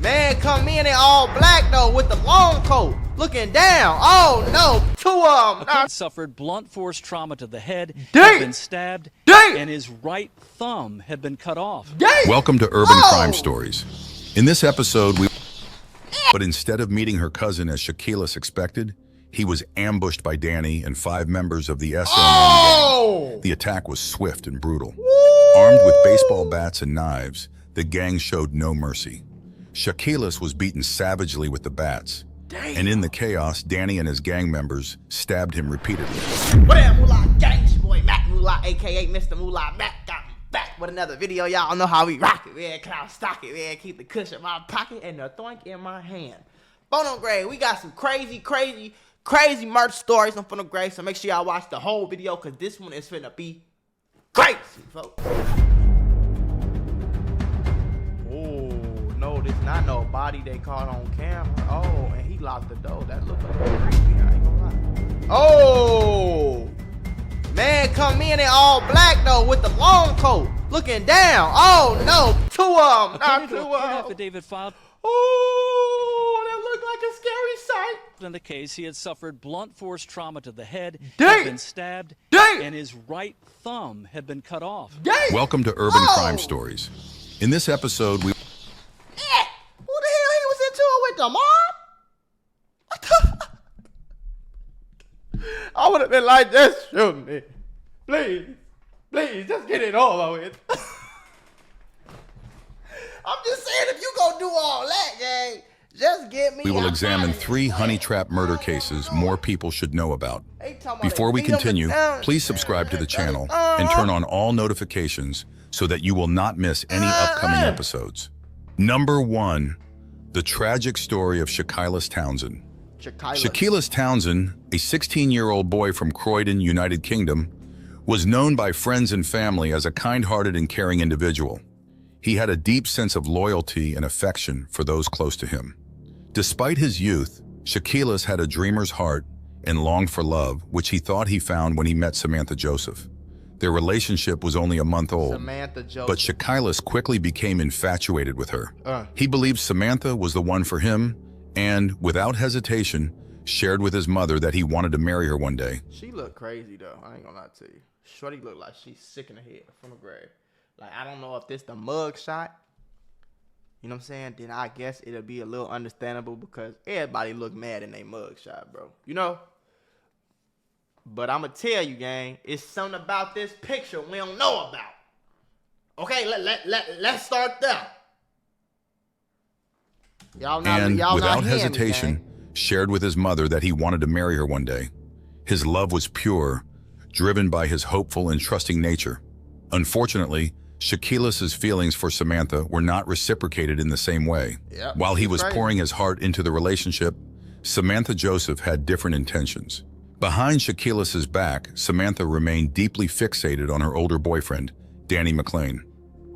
Man come in all black though with the long coat, looking down. Oh no, two of them. A kid suffered blunt force trauma to the head, Dang. had been stabbed, Dang. and his right thumb had been cut off. Dang. Welcome to Urban Crime Stories. In this episode, but instead of meeting her cousin as Shaquilas expected, he was ambushed by Danny and 5 members of the SMN gang. The attack was swift and brutal. Armed with baseball bats and knives, the gang showed no mercy. Shaquilas was beaten savagely with the bats. Damn. And in the chaos, Danny and his gang members stabbed him repeatedly. What up, Mula gang? It's your boy Matt Mula, aka Mr. Mula. Matt got me back with another video. Y'all know how we rock it, man. Cloud stock it, man. Keep the cushion in my pocket and the thunk in my hand. Phono Grade, we got some crazy merch stories on Phono Grade, so make sure y'all watch the whole video, because this one is finna be crazy, folks. No, this not no body they caught on camera. Oh, and he locked the door. That looked like creepy, I ain't gonna lie. Oh, man come in all black though with the long coat, looking down. Oh no, two of them, not two of them. Affidavit filed. Oh, that looked like a scary sight. In the case, he had suffered blunt force trauma to the head, Dang. had been stabbed, Dang. and his right thumb had been cut off. Dang. Welcome to Urban Crime Stories. In this episode, we... Who the hell he was into it with, the mob? What the? I would have been like, just shoot me. Please, just get it over with. I'm just saying, if you gonna do all that, gang, just get me. We will out examine of here. 3 honey trap murder cases more people should know about. Before we continue, please subscribe to the channel and turn on all notifications so that you will not miss any upcoming episodes. Number 1, the tragic story of Shaquilas Townsend. Shaquilas Townsend, a 16-year-old boy from Croydon, United Kingdom, was known by friends and family as a kind-hearted and caring individual. He had a deep sense of loyalty and affection for those close to him. Despite his youth, Shaquilas had a dreamer's heart and longed for love, which he thought he found when he met Samantha Joseph. Their relationship was only a month old, but Shaquilas quickly became infatuated with her. He believed Samantha was the one for him and, without hesitation, shared with his mother that he wanted to marry her one day. She looked crazy, though. I ain't gonna lie to you. Shorty looked like she's sick in the head from the grave. Like, I don't know if this the mug shot. You know what I'm saying? Then I guess it'll be a little understandable because everybody look mad in their mug shot, bro. You know? But I'm going to tell you, gang, it's something about this picture we don't know about. Okay, let's start there. And without hesitation, shared with his mother that he wanted to marry her one day. His love was pure, driven by his hopeful and trusting nature. Unfortunately, Shaquilas' feelings for Samantha were not reciprocated in the same way. Yep, While he was pouring his heart into the relationship, Samantha Joseph had different intentions. Behind Shaquilas' back, Samantha remained deeply fixated on her older boyfriend, Danny McLean.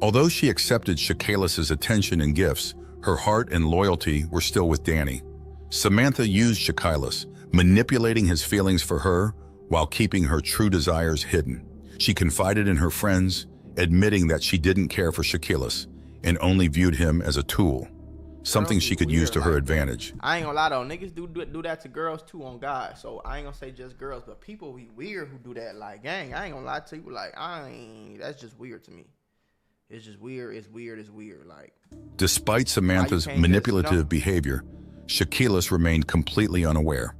Although she accepted Shaquilas' attention and gifts, her heart and loyalty were still with Danny. Samantha used Shaquilas, manipulating his feelings for her while keeping her true desires hidden. She confided in her friends, admitting that she didn't care for Shaquilas and only viewed him as a tool, something she could use to her advantage. I ain't gonna lie though, niggas do that to girls too on God. So I ain't gonna say just girls, but people be weird who do that. Like, gang, I ain't gonna lie to you. Like, that's just weird to me. It's just weird. It's weird. Like, despite Samantha's manipulative behavior, Shaquilas remained completely unaware.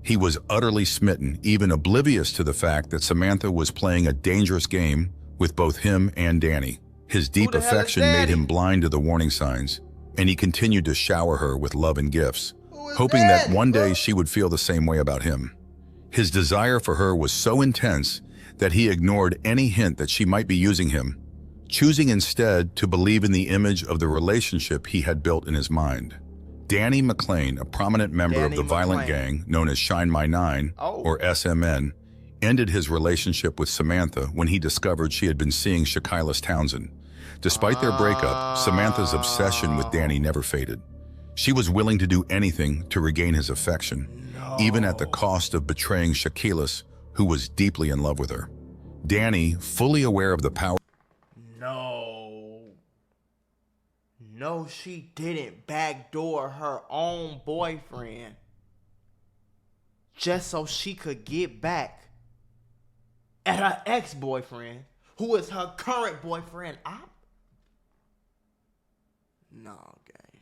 He was utterly smitten, even oblivious to the fact that Samantha was playing a dangerous game with both him and Danny. His deep affection made him blind to the warning signs, and he continued to shower her with love and gifts, hoping that one day she would feel the same way about him. His desire for her was so intense that he ignored any hint that she might be using him, choosing instead to believe in the image of the relationship he had built in his mind. Danny McLean, a prominent member of the violent gang known as Shine My Nine, or SMN, ended his relationship with Samantha when he discovered she had been seeing Shaquilas Townsend. Despite their breakup, Samantha's obsession with Danny never faded. She was willing to do anything to regain his affection, even at the cost of betraying Shaquilas, who was deeply in love with her. Danny, fully aware of the power No, she didn't backdoor her own boyfriend just so she could get back at her ex-boyfriend, who is her current boyfriend. No, gang.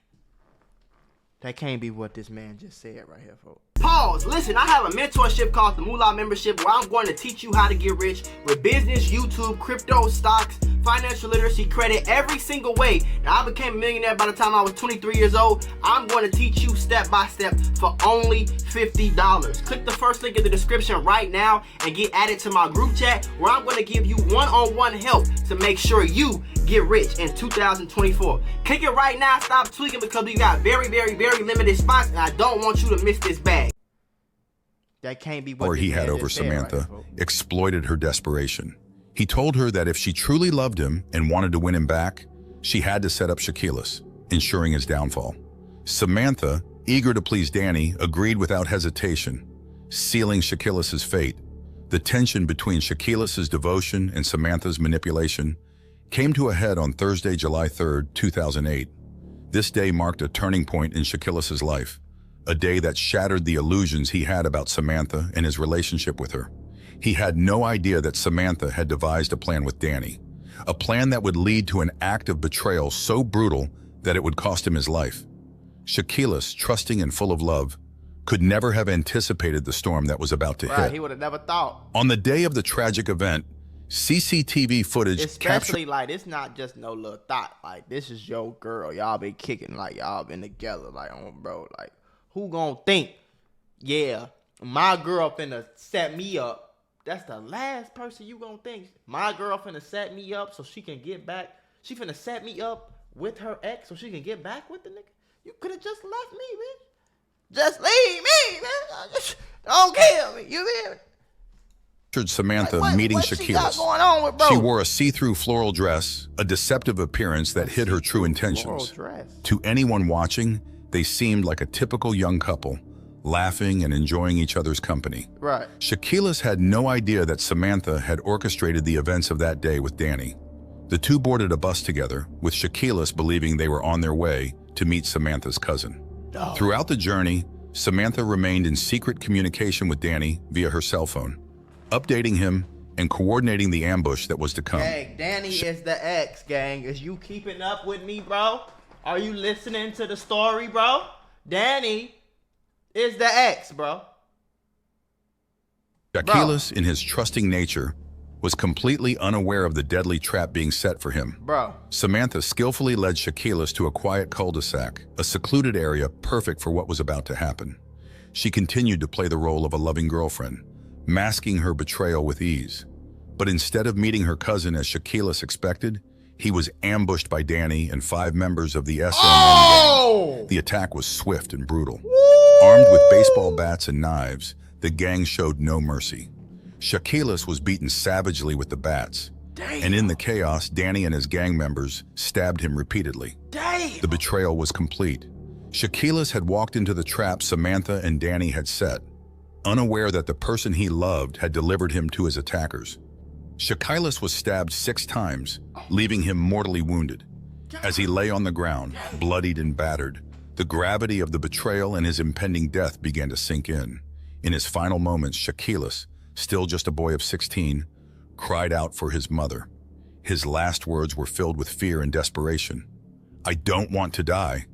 That can't be what this man just said right here, folks. Pause. Listen, I have a mentorship called the Mula membership where I'm going to teach you how to get rich with business, YouTube, crypto, stocks, financial literacy, credit, every single way. Now, I became a millionaire by the time I was 23 years old. I'm going to teach you step by step for only $50. Click the first link in the description right now and get added to my group chat where I'm going to give you one-on-one help to make sure you get rich in 2024. Click it right now. Stop tweaking because we got very, very, very limited spots and I don't want you to miss this bag. That can't be what Or he had over Samantha, exploited her desperation. He told her that if she truly loved him and wanted to win him back, she had to set up Shaquilas, ensuring his downfall. Samantha, eager to please Danny, agreed without hesitation, sealing Shaquilas' fate. The tension between Shaquilas' devotion and Samantha's manipulation came to a head on Thursday, July 3rd, 2008. This day marked a turning point in Shaquilas' life, a day that shattered the illusions he had about Samantha and his relationship with her. He had no idea that Samantha had devised a plan with Danny, a plan that would lead to an act of betrayal so brutal that it would cost him his life. Shaquilas, trusting and full of love, could never have anticipated the storm that was about to hit. He would have never thought. On the day of the tragic event, CCTV footage especially like it's not just no little thought. Like this is your girl. Y'all been kicking like y'all been together. Like bro. Like who gonna think? Yeah, my girl finna set me up. That's the last person you gonna think. My girl finna set me up so she can get back. She finna set me up with her ex so she can get back with the nigga. You could have just left me, bitch. Just leave me, man. Don't kill me. You hear me? Samantha meeting Shaquilas. She wore a see-through floral dress, a deceptive appearance that hid her true intentions. To anyone watching, they seemed like a typical young couple, laughing and enjoying each other's company. Right. Shaquilas had no idea that Samantha had orchestrated the events of that day with Danny. The two boarded a bus together, with Shaquilas believing they were on their way to meet Samantha's cousin. Oh. Throughout the journey, Samantha remained in secret communication with Danny via her cell phone, updating him and coordinating the ambush that was to come. Gang, Danny is the ex, gang. Is you keeping up with me, bro? Are you listening to the story, bro? Danny is the ex, bro. Shaquilas, in his trusting nature, was completely unaware of the deadly trap being set for him. Bro. Samantha skillfully led Shaquilas to a quiet cul-de-sac, a secluded area perfect for what was about to happen. She continued to play the role of a loving girlfriend, masking her betrayal with ease. But instead of meeting her cousin as Shaquilas expected, he was ambushed by Danny and 5 members of the SM gang. The attack was swift and brutal. Armed with baseball bats and knives, the gang showed no mercy. Shaquilas was beaten savagely with the bats. Damn. And in the chaos, Danny and his gang members stabbed him repeatedly. Damn. The betrayal was complete. Shaquilas had walked into the trap Samantha and Danny had set, unaware that the person he loved had delivered him to his attackers. Shaquilas was stabbed 6 times, leaving him mortally wounded. As he lay on the ground, bloodied and battered, the gravity of the betrayal and his impending death began to sink in. In his final moments, Shaquilas, still just a boy of 16, cried out for his mother. His last words were filled with fear and desperation. "I don't want to die."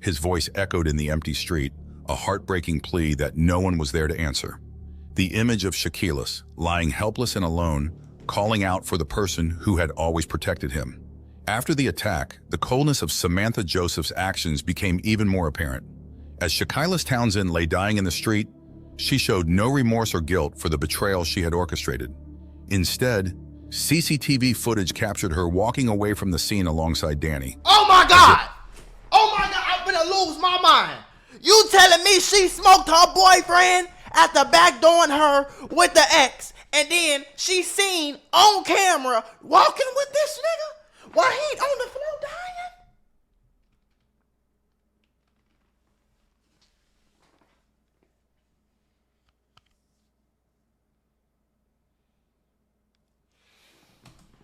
His voice echoed in the empty street, a heartbreaking plea that no one was there to answer. The image of Shaquilas, lying helpless and alone, calling out for the person who had always protected him. After the attack, the coldness of Samantha Joseph's actions became even more apparent. As Shaquilas Townsend lay dying in the street, she showed no remorse or guilt for the betrayal she had orchestrated. Instead, CCTV footage captured her walking away from the scene alongside Danny. Oh my God! Oh my God, I'm gonna lose my mind. You telling me she smoked her boyfriend after backdooring her with the ex, and then she seen on camera walking with this nigga while he on the floor dying?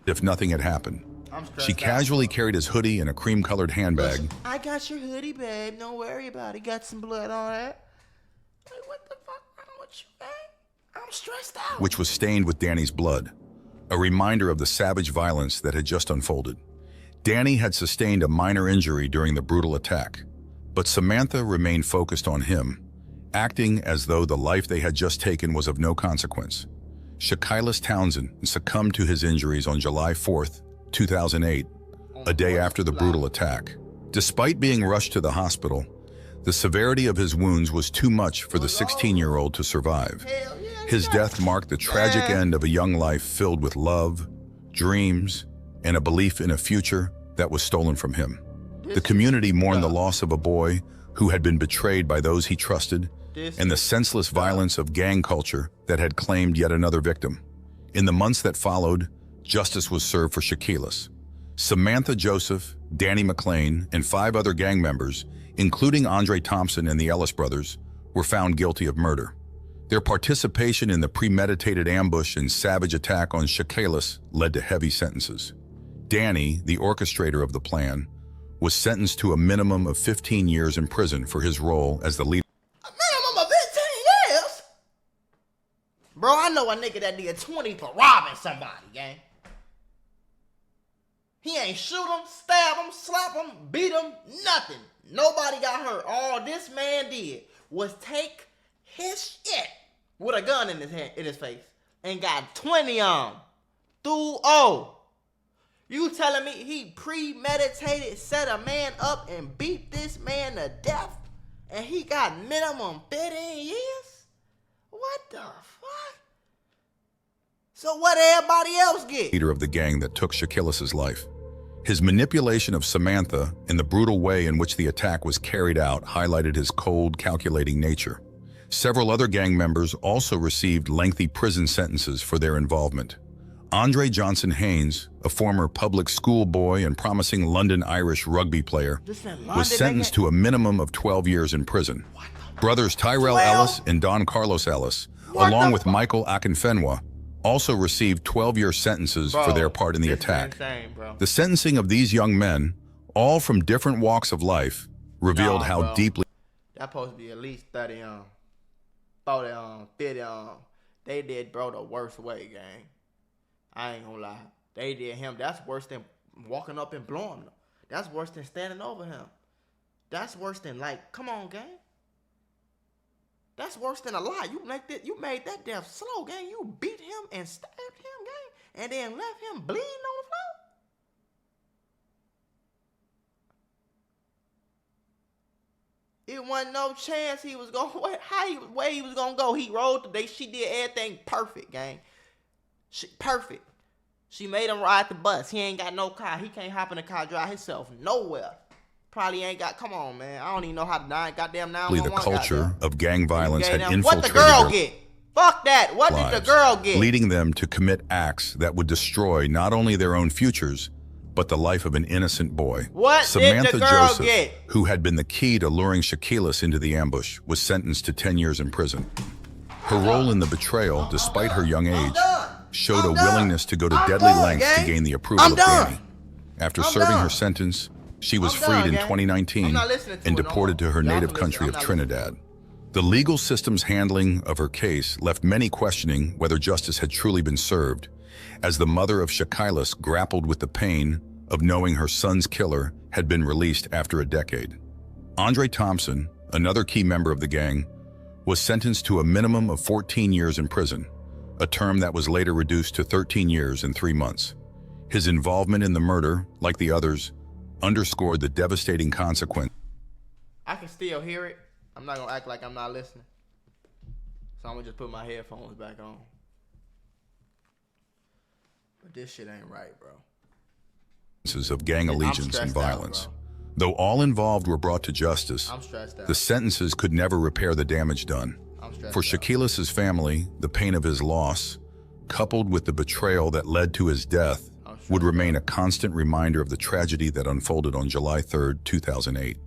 If nothing had happened. She casually carried his hoodie in a cream-colored handbag. Listen, I got your hoodie, babe. Don't worry about it. Got some blood on it. Like, what the fuck wrong with you, babe? I'm stressed out. Which was stained with Danny's blood, a reminder of the savage violence that had just unfolded. Danny had sustained a minor injury during the brutal attack, but Samantha remained focused on him, acting as though the life they had just taken was of no consequence. Shakilis Townsend succumbed to his injuries on July 4th, 2008, a day after the brutal attack. Despite being rushed to the hospital, the severity of his wounds was too much for the 16-year-old to survive. His death marked the tragic end of a young life filled with love, dreams, and a belief in a future that was stolen from him. The community mourned the loss of a boy who had been betrayed by those he trusted, and the senseless violence of gang culture that had claimed yet another victim. In the months that followed, justice was served for Shakilis. Samantha Joseph, Danny McClain, and 5 other gang members, including Andre Thompson and the Ellis brothers, were found guilty of murder. Their participation in the premeditated ambush and savage attack on Shakilis led to heavy sentences. Danny, the orchestrator of the plan, was sentenced to a minimum of 15 years in prison for his role as the leader. A minimum of 15 years? Bro, I know a nigga that did 20 for robbing somebody, gang. He ain't shoot him, stab him, slap him, beat him, nothing. Nobody got hurt. All this man did was take his shit with a gun in his hand, in his face, and got 20 on him. Through O. You telling me he premeditated, set a man up, and beat this man to death, and he got minimum 15 years? What the fuck? So what everybody else get? Leader of the gang that took Shakilis' life. His manipulation of Samantha and the brutal way in which the attack was carried out highlighted his cold, calculating nature. Several other gang members also received lengthy prison sentences for their involvement. Andre Johnson Haynes, a former public school boy and promising London Irish rugby player, was sentenced to a minimum of 12 years in prison. Brothers Tyrell Ellis and Don Carlos Ellis, along with Michael Akinfenwa, also received 12-year sentences for their part in the attack. Insane, the sentencing of these young men, all from different walks of life, revealed how deeply that supposed to be at least 30 40 50 they did bro the worst way, gang. I ain't gonna lie. They did him. That's worse than walking up and blowing him. That's worse than standing over him. That's worse than, like, come on, gang. That's worse than a lie. You made that death slow, gang. You beat him and stabbed him, gang, and then left him bleeding on the floor. It wasn't no chance he was going where he was gonna go. He rode today. She did everything perfect, gang. Perfect. She made him ride the bus. He ain't got no car. He can't hop in the car, drive himself nowhere. Probably ain't got. Come on, man. I don't even know how to goddamn now. The culture of gang violence had infiltrated what the girl get? Fuck that. What lives, did the girl get? Leading them to commit acts that would destroy not only their own futures, but the life of an innocent boy. What Samantha did the girl Joseph, get? who had been the key to luring Shakilis into the ambush, was sentenced to 10 years in prison. Her role in the betrayal, despite her young age, showed a willingness to go to deadly lengths to gain the approval of Danny. After serving her sentence, she was freed in 2019 and deported to her native country of Trinidad. The legal system's handling of her case left many questioning whether justice had truly been served, as the mother of Shakilis grappled with the pain of knowing her son's killer had been released after a decade. Andre Thompson, another key member of the gang, was sentenced to a minimum of 14 years in prison, a term that was later reduced to 13 years and 3 months. His involvement in the murder, like the others, underscored the devastating consequence. I can still hear it. I'm not gonna act like I'm not listening. So I'm gonna just put my headphones back on. But this shit ain't right, bro. Of gang allegiance and violence. Though all involved were brought to justice, the sentences could never repair the damage done. For Shakilis' family, the pain of his loss, coupled with the betrayal that led to his death, would remain a constant reminder of the tragedy that unfolded on July 3rd, 2008.